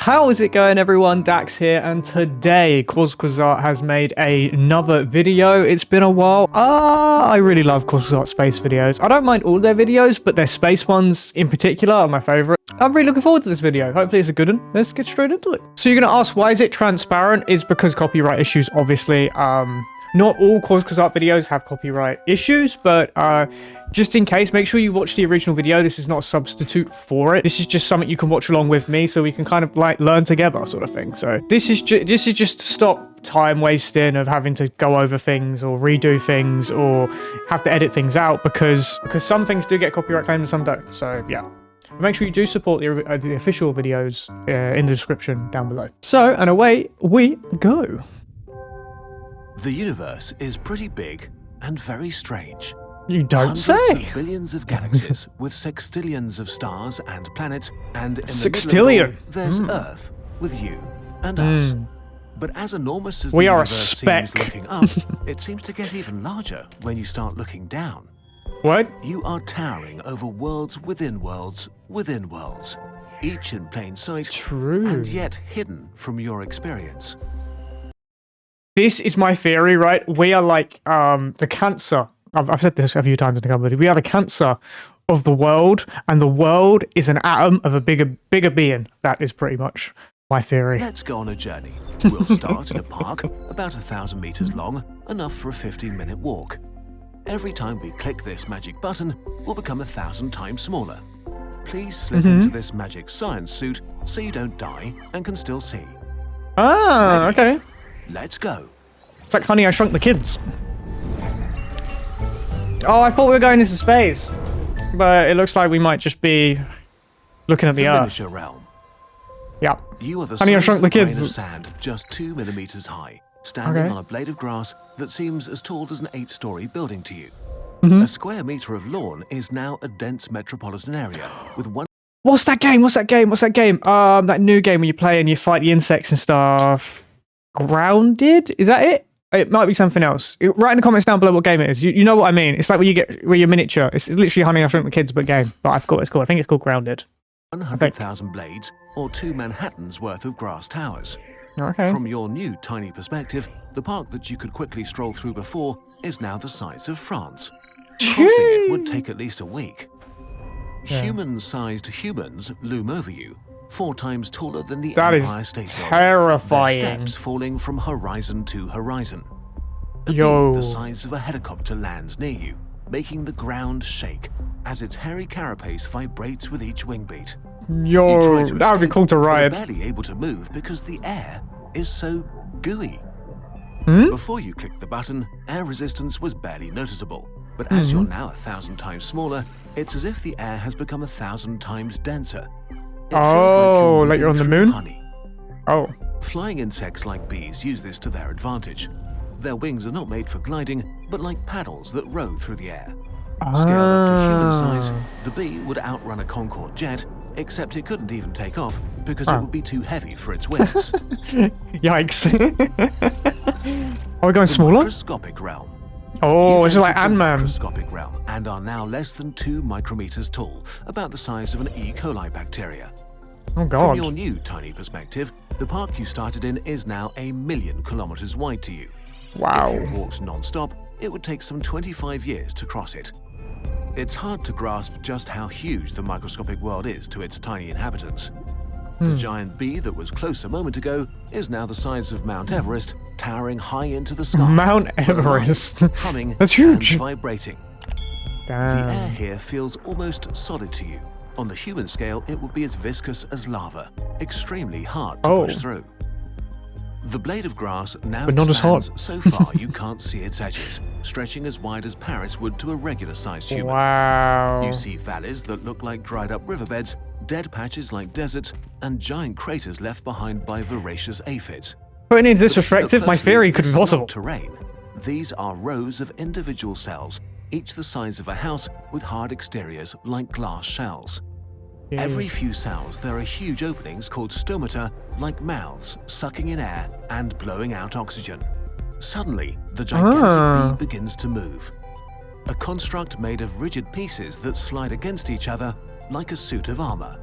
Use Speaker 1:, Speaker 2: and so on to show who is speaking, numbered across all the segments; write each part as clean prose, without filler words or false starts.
Speaker 1: How is it going, everyone? Dax here, and today Quasquazart has made another video. It's been a while. I really love Quasquazart space videos. I don't mind all their videos, but their space ones in particular are my favorite. I'm really looking forward to this video. Hopefully it's a good one. Let's get straight into it. So you're going to ask, why is it transparent? Is because copyright issues, obviously. Not all Quasquazart videos have copyright issues, but just in case, make sure you watch the original video. This is not a substitute for it. This is just something you can watch along with me, so we can kind of like learn together, sort of thing. So this is just to stop time wasting of having to go over things or redo things or have to edit things out, because some things do get copyright claims and some don't. So yeah. Make sure you do support the official videos in the description down below. So, and away we go.
Speaker 2: The universe is pretty big and very strange.
Speaker 1: You don't say.
Speaker 2: Hundreds of billions of galaxies with sextillions of stars and planets, and in the
Speaker 1: Sextillion.
Speaker 2: middle of it all, there's Earth with you and us. But as enormous as the
Speaker 1: We are a
Speaker 2: universe
Speaker 1: speck.
Speaker 2: seems looking up, it seems to get even larger when you start looking down.
Speaker 1: What?
Speaker 2: You are towering over worlds within worlds within worlds, each in plain sight,
Speaker 1: True.
Speaker 2: and yet hidden from your experience.
Speaker 1: This is my theory, right? We are like the cancer. I've said this a few times in the company. We are the cancer of the world, and the world is an atom of a bigger being. That is pretty much my theory.
Speaker 2: Let's go on a journey. We'll start in a park about 1,000 meters long, enough for a 15-minute walk. Every time we click this magic button, we'll become 1,000 times smaller. Please slip into this magic science suit so you don't die and can still see.
Speaker 1: Ah,
Speaker 2: Ready?
Speaker 1: okay.
Speaker 2: Let's go.
Speaker 1: It's like Honey, I Shrunk the Kids. Oh, I thought we were going into space, but it looks like we might just be looking at the Earth.
Speaker 2: Miniature realm.
Speaker 1: Yeah.
Speaker 2: You are the
Speaker 1: Honey, I
Speaker 2: size
Speaker 1: Shrunk
Speaker 2: of
Speaker 1: the
Speaker 2: a grain
Speaker 1: Kids.
Speaker 2: of sand, just 2 millimeters high, standing
Speaker 1: Okay.
Speaker 2: on a blade of grass that seems as tall as an 8-story building to you. A square meter of lawn is now a dense metropolitan area with one.
Speaker 1: What's that game? That new game where you play and you fight the insects and stuff. Grounded? Is that it? It might be something else. Write in the comments down below what game it is. You know what I mean. It's like where you're miniature. It's literally Honey, I Shrunk the Kids, but game. But I forgot what it's called. I think it's called Grounded.
Speaker 2: 100,000 blades, or 2 Manhattans worth of grass towers.
Speaker 1: Okay.
Speaker 2: From your new tiny perspective, the park that you could quickly stroll through before is now the size of France. Crossing it would take at least a week.
Speaker 1: Yeah.
Speaker 2: Human-sized humans loom over you, 4 times taller than the
Speaker 1: That is
Speaker 2: Empire State Building.
Speaker 1: terrifying.
Speaker 2: Their steps falling from horizon to horizon. A
Speaker 1: Yo.
Speaker 2: bee the size of a helicopter lands near you, making the ground shake as its hairy carapace vibrates with each wing beat. You
Speaker 1: Yo,
Speaker 2: try to
Speaker 1: that would be
Speaker 2: escape,
Speaker 1: cool to
Speaker 2: but are
Speaker 1: ride.
Speaker 2: barely able to move because the air is so gooey. Before you clicked the button, air resistance was barely noticeable, but as you're now 1,000 times smaller, it's as if the air has become 1,000 times denser. It feels
Speaker 1: like you're on the
Speaker 2: moving
Speaker 1: moon?
Speaker 2: through honey.
Speaker 1: Oh.
Speaker 2: Flying insects like bees use this to their advantage. Their wings are not made for gliding, but like paddles that row through the air. Scaled up to human size, the bee would outrun a Concorde jet, except it couldn't even take off because it would be too heavy for its wings.
Speaker 1: Yikes. Are we going smaller?
Speaker 2: Microscopic realm.
Speaker 1: Oh,
Speaker 2: You've
Speaker 1: this is like
Speaker 2: entered the
Speaker 1: Ant-Man.
Speaker 2: Microscopic realm and are now less than 2 micrometers tall, about the size of an E. coli bacteria.
Speaker 1: Oh,
Speaker 2: From
Speaker 1: God.
Speaker 2: your new tiny perspective, the park you started in is now 1,000,000 kilometers wide to you.
Speaker 1: Wow.
Speaker 2: If you walked non-stop, it would take some 25 years to cross it. It's hard to grasp just how huge the microscopic world is to its tiny inhabitants. The giant bee that was close a moment ago is now the size of Mount Everest, towering high into the sky.
Speaker 1: Mount Everest.
Speaker 2: Humming
Speaker 1: That's huge.
Speaker 2: and vibrating. The
Speaker 1: Damn.
Speaker 2: air here feels almost solid to you. On the human scale, it would be as viscous as lava, extremely hard to push through. The blade of grass now
Speaker 1: But not as hot.
Speaker 2: expands so far you can't see its edges, stretching as wide as Paris would to a regular-sized human.
Speaker 1: Wow.
Speaker 2: You see valleys that look like dried-up riverbeds, dead patches like deserts, and giant craters left behind by voracious aphids.
Speaker 1: Putting it into this
Speaker 2: Look
Speaker 1: perspective, my
Speaker 2: closely,
Speaker 1: theory could
Speaker 2: this
Speaker 1: be
Speaker 2: is not
Speaker 1: possible.
Speaker 2: terrain. These are rows of individual cells, each the size of a house with hard exteriors like glass shells. Every few cells, there are huge openings called stomata, like mouths, sucking in air and blowing out oxygen. Suddenly, the gigantic bee begins to move. A construct made of rigid pieces that slide against each other like a suit of armor.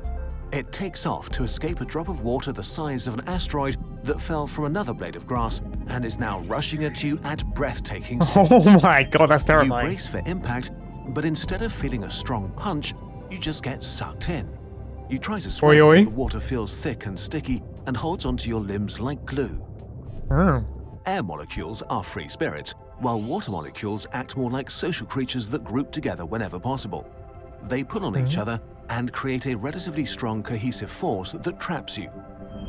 Speaker 2: It takes off to escape a drop of water the size of an asteroid that fell from another blade of grass and is now rushing at you at breathtaking speeds.
Speaker 1: Oh my god, that's
Speaker 2: You
Speaker 1: terrifying.
Speaker 2: brace for impact, but instead of feeling a strong punch, you just get sucked in. You try to swim,
Speaker 1: Oi, oi.
Speaker 2: but the water feels thick and sticky and holds onto your limbs like glue.
Speaker 1: Oh.
Speaker 2: Air molecules are free spirits, while water molecules act more like social creatures that group together whenever possible. They pull on each other and create a relatively strong cohesive force that traps you.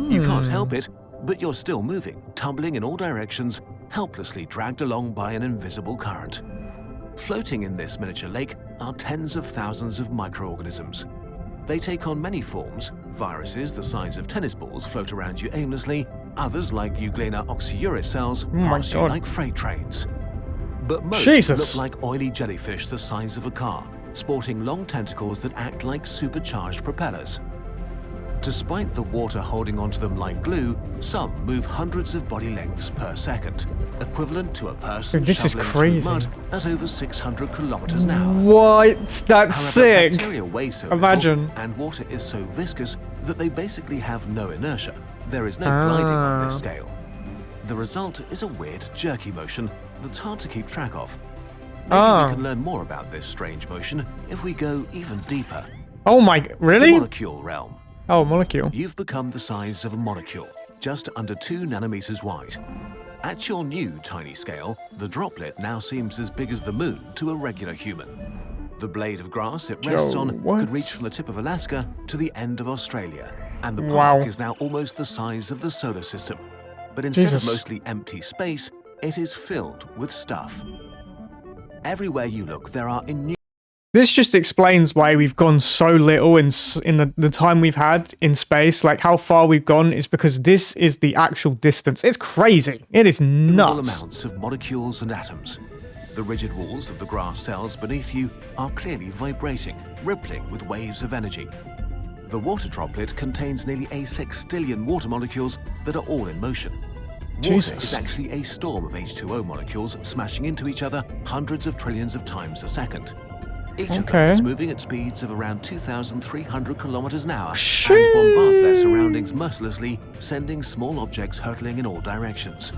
Speaker 2: You can't help it, but you're still moving, tumbling in all directions, helplessly dragged along by an invisible current. Floating in this miniature lake are tens of thousands of microorganisms. They take on many forms. Viruses the size of tennis balls float around you aimlessly. Others, like Euglena oxyuris cells, pass you
Speaker 1: God.
Speaker 2: like freight trains. But most
Speaker 1: Jesus.
Speaker 2: look like oily jellyfish the size of a car, sporting long tentacles that act like supercharged propellers. Despite the water holding onto them like glue, some move hundreds of body lengths per second, equivalent to a person
Speaker 1: Dude, this is
Speaker 2: shoveling
Speaker 1: crazy.
Speaker 2: through mud at over 600 kilometers an hour.
Speaker 1: What? That's
Speaker 2: However,
Speaker 1: sick.
Speaker 2: bacteria weigh so
Speaker 1: Imagine.
Speaker 2: little, and water is so viscous that they basically have no inertia. There is no gliding on this scale. The result is a weird, jerky motion that's hard to keep track of. Maybe we can learn more about this strange motion if we go even deeper.
Speaker 1: Oh my,
Speaker 2: The
Speaker 1: really?
Speaker 2: molecule realm.
Speaker 1: Oh, molecule.
Speaker 2: You've become the size of a molecule, just under 2 nanometers wide. At your new tiny scale, the droplet now seems as big as the moon to a regular human. The blade of grass it rests on
Speaker 1: what?
Speaker 2: could reach from the tip of Alaska to the end of Australia, and the
Speaker 1: Wow.
Speaker 2: park is now almost the size of the solar system. But instead
Speaker 1: Jesus.
Speaker 2: of mostly empty space, it is filled with stuff. Everywhere you look, there are innumerable
Speaker 1: This just explains why we've gone so little in the time we've had in space. Like how far we've gone is because this is the actual distance. It's crazy. It is nuts.
Speaker 2: amounts of molecules and atoms. The rigid walls of the grass cells beneath you are clearly vibrating, rippling with waves of energy. The water droplet contains nearly a sextillion water molecules that are all in motion. Water
Speaker 1: Jesus.
Speaker 2: is actually a storm of H2O molecules smashing into each other hundreds of trillions of times a second. Each of them
Speaker 1: Okay.
Speaker 2: is moving at speeds of around 2,300 kilometers an hour
Speaker 1: Sheesh.
Speaker 2: and bombard their surroundings mercilessly, sending small objects hurtling in all directions.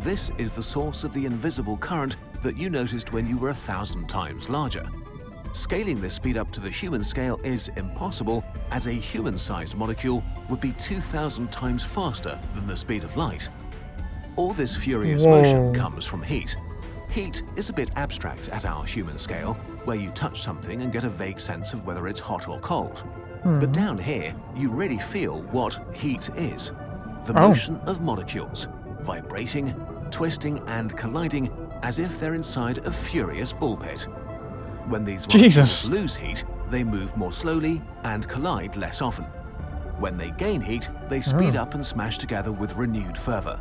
Speaker 2: This is the source of the invisible current that you noticed when you were 1,000 times larger. Scaling this speed up to the human scale is impossible, as a human-sized molecule would be 2,000 times faster than the speed of light. All this furious motion comes from heat. Heat is a bit abstract at our human scale, where you touch something and get a vague sense of whether it's hot or cold. But down here, you really feel what heat is. The motion of molecules, vibrating, twisting, and colliding as if they're inside a furious ball pit. When these
Speaker 1: Jesus.
Speaker 2: molecules lose heat, they move more slowly and collide less often. When they gain heat, they speed up and smash together with renewed fervor.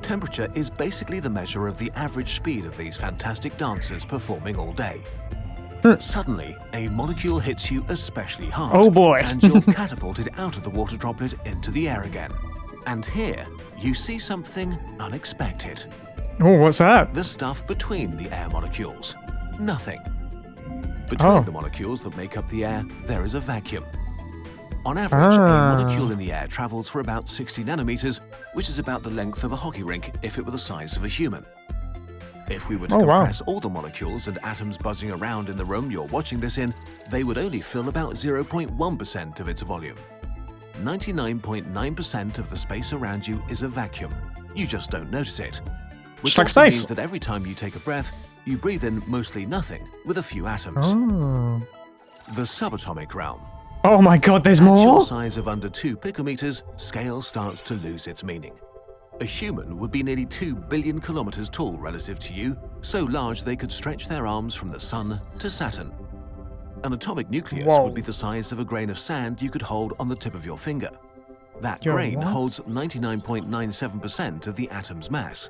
Speaker 2: Temperature is basically the measure of the average speed of these fantastic dancers performing all day. Suddenly, a molecule hits you especially hard.
Speaker 1: Oh boy.
Speaker 2: And you're catapulted out of the water droplet into the air again. And here, you see something unexpected.
Speaker 1: Oh, what's that?
Speaker 2: The stuff between the air molecules. Nothing. Between the molecules that make up the air, there is a vacuum. On average, a molecule in the air travels for about 60 nanometers, which is about the length of a hockey rink if it were the size of a human. If we were to compress all the molecules and atoms buzzing around in the room you're watching this in, they would only fill about 0.1% of its volume. 99.9% of the space around you is a vacuum. You just don't notice it. Which
Speaker 1: Just like
Speaker 2: also
Speaker 1: space.
Speaker 2: means that every time you take a breath, you breathe in mostly nothing, with a few atoms. The subatomic realm.
Speaker 1: Oh my god, there's
Speaker 2: At your
Speaker 1: more?
Speaker 2: size of under 2 picometers, scale starts to lose its meaning. A human would be nearly 2 billion kilometers tall relative to you, so large they could stretch their arms from the sun to Saturn. An atomic nucleus would be the size of a grain of sand you could hold on the tip of your finger. That grain holds 99.97% of the atom's mass.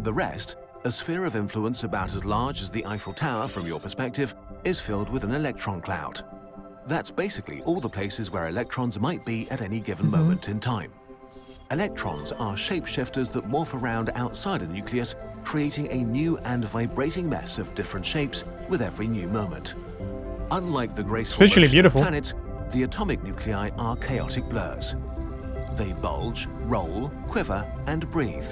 Speaker 2: The rest, a sphere of influence about as large as the Eiffel Tower from your perspective, is filled with an electron cloud. That's basically all the places where electrons might be at any given moment in time. Electrons are shapeshifters that morph around outside a nucleus, creating a new and vibrating mess of different shapes with every new moment. Unlike the graceful
Speaker 1: Visually
Speaker 2: motion of
Speaker 1: beautiful.
Speaker 2: planets, The atomic nuclei are chaotic blurs. They bulge, roll, quiver, and breathe.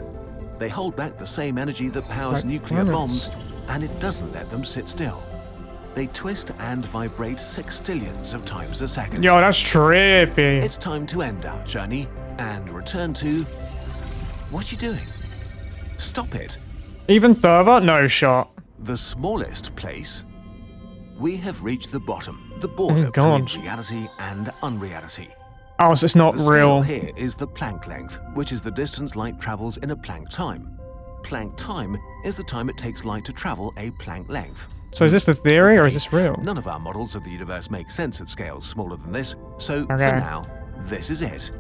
Speaker 2: They hold back the same energy that powers nuclear bombs, and it doesn't let them sit still. They twist and vibrate sextillions of times a second.
Speaker 1: Yo, that's trippy.
Speaker 2: It's time to end our journey and return to... What you doing? Stop it.
Speaker 1: Even further? No shot.
Speaker 2: The smallest place. We have reached the bottom, the border
Speaker 1: God.
Speaker 2: between reality and unreality.
Speaker 1: Oh, so it's not
Speaker 2: The
Speaker 1: real.
Speaker 2: scale here is the Planck length, which is the distance light travels in a Planck time. Planck time is the time it takes light to travel a Planck length.
Speaker 1: So is this the theory or is this real?
Speaker 2: None of our models of the universe make sense at scales smaller than this, so for
Speaker 1: Okay.
Speaker 2: now, this is it.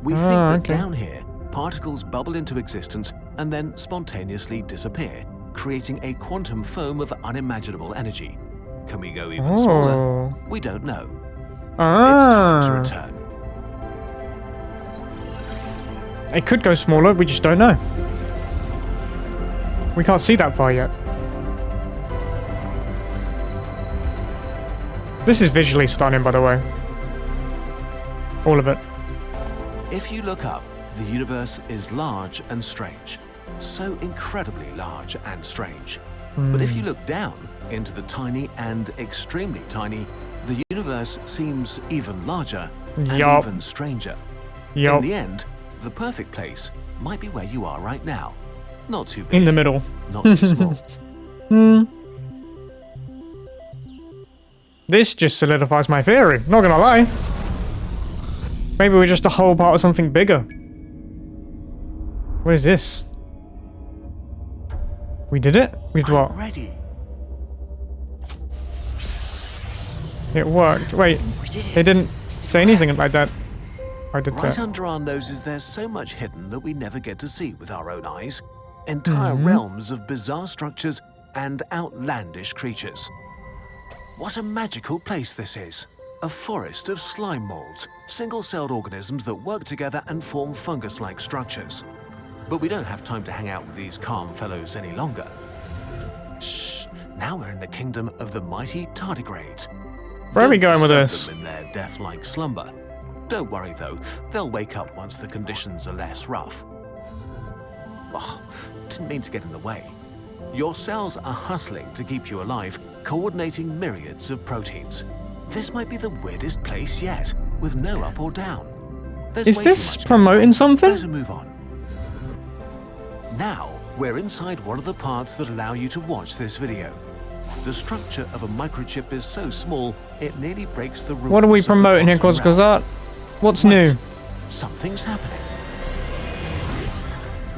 Speaker 2: We think that
Speaker 1: okay.
Speaker 2: down here, particles bubble into existence and then spontaneously disappear, creating a quantum foam of unimaginable energy. Can we go even smaller?
Speaker 1: Oh.
Speaker 2: We don't know. It's time to
Speaker 1: Ah.
Speaker 2: return.
Speaker 1: It could go smaller, we just don't know. We can't see that far yet. This is visually stunning, by the way. All of it.
Speaker 2: If you look up, the universe is large and strange. So incredibly large and strange. But if you look down into the tiny and extremely tiny, the universe seems even larger and
Speaker 1: Yup.
Speaker 2: even stranger.
Speaker 1: Yup.
Speaker 2: In the end, the perfect place might be where you are right now. Not too big,
Speaker 1: In the middle.
Speaker 2: not too small.
Speaker 1: This just solidifies my theory, not gonna lie. Maybe we're just a whole part of something bigger. What is this? We did it? We did what?
Speaker 2: Ready.
Speaker 1: It worked. Wait, they didn't say anything like that. I did
Speaker 2: Right
Speaker 1: that.
Speaker 2: under our noses, there's so much hidden that we never get to see with our own eyes. Entire realms of bizarre structures and outlandish creatures. What a magical place this is. A forest of slime molds, single-celled organisms that work together and form fungus-like structures. But we don't have time to hang out with these calm fellows any longer. Shh, now we're in the kingdom of the mighty tardigrades.
Speaker 1: Where are we
Speaker 2: Don't
Speaker 1: going with
Speaker 2: disturb
Speaker 1: this?
Speaker 2: them in their death-like slumber. Don't worry though, they'll wake up once the conditions are less rough. Oh, didn't mean to get in the way. Your cells are hustling to keep you alive, coordinating myriads of proteins. This might be the weirdest place yet, with no up or down. There's
Speaker 1: Is
Speaker 2: way too
Speaker 1: this
Speaker 2: much
Speaker 1: promoting
Speaker 2: going on.
Speaker 1: something?
Speaker 2: Better move on. Now, we're inside one of the parts that allow you to watch this video. The structure of a microchip is so small, it nearly breaks the rules.
Speaker 1: What are we
Speaker 2: of the
Speaker 1: promoting here,
Speaker 2: quantum
Speaker 1: Cause
Speaker 2: realm.
Speaker 1: that? What's new?
Speaker 2: Wait, something's happening.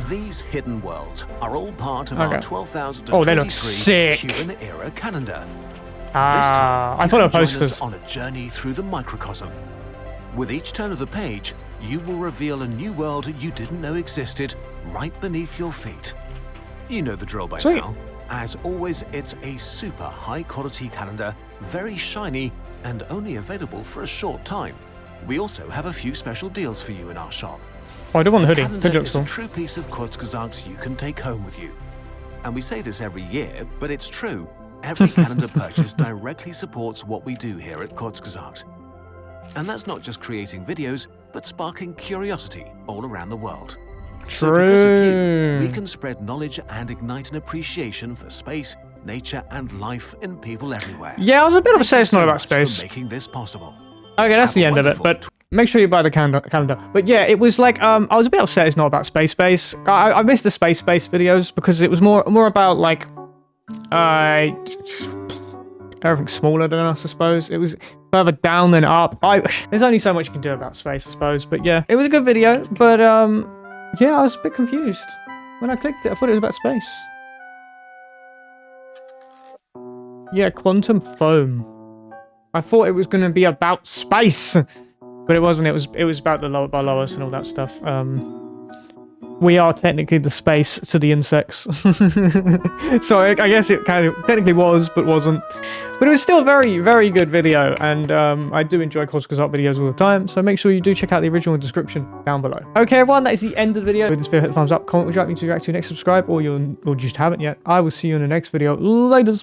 Speaker 2: These hidden worlds are all part of
Speaker 1: Okay.
Speaker 2: our 12,023
Speaker 1: Oh, they look sick.
Speaker 2: human era calendar.
Speaker 1: Ah, I
Speaker 2: you
Speaker 1: thought
Speaker 2: can
Speaker 1: it were
Speaker 2: join us
Speaker 1: posters.
Speaker 2: on a journey through the microcosm. With each turn of the page, you will reveal a new world you didn't know existed right beneath your feet. You know the drill by
Speaker 1: Sweet.
Speaker 2: now. As always, it's a super high-quality calendar, very shiny, and only available for a short time. We also have a few special deals for you in our shop.
Speaker 1: Oh, I do want the hoodie.
Speaker 2: Calendar
Speaker 1: Hoodie looks
Speaker 2: is a
Speaker 1: cool.
Speaker 2: true piece of Kurzgesagt you can take home with you. And we say this every year, but it's true. Every calendar purchase directly supports what we do here at Kurzgesagt. And that's not just creating videos, but sparking curiosity all around the world. So because of you, we
Speaker 1: True.
Speaker 2: can spread knowledge and ignite an appreciation for space, nature, and life in people everywhere.
Speaker 1: Yeah, I was a bit upset
Speaker 2: Thank you
Speaker 1: it's not
Speaker 2: so
Speaker 1: about
Speaker 2: much
Speaker 1: space.
Speaker 2: for making this possible.
Speaker 1: Okay, that's
Speaker 2: Have
Speaker 1: the
Speaker 2: a
Speaker 1: end of it,
Speaker 2: wonderful
Speaker 1: but make sure you buy the calendar. But yeah, it was like, I was a bit upset it's not about space. I missed the space videos because it was more about like, everything smaller than us, I suppose. It was further down than up. There's only so much you can do about space, I suppose. But yeah, it was a good video, but yeah, I was a bit confused. When I clicked it, I thought it was about space. Yeah, quantum foam. I thought it was going to be about space, but it wasn't. It was about the Lois and all that stuff. We are technically the space to the insects. So I guess it kind of technically was, but wasn't. But it was still a very, very good video, and I do enjoy Kurzgesagt videos all the time, so make sure you do check out the original description down below. Okay, everyone, that is the end of the video. If this video hit the thumbs up, comment would you like me to react to next, subscribe, or you just haven't yet. I will see you in the next video. Laters.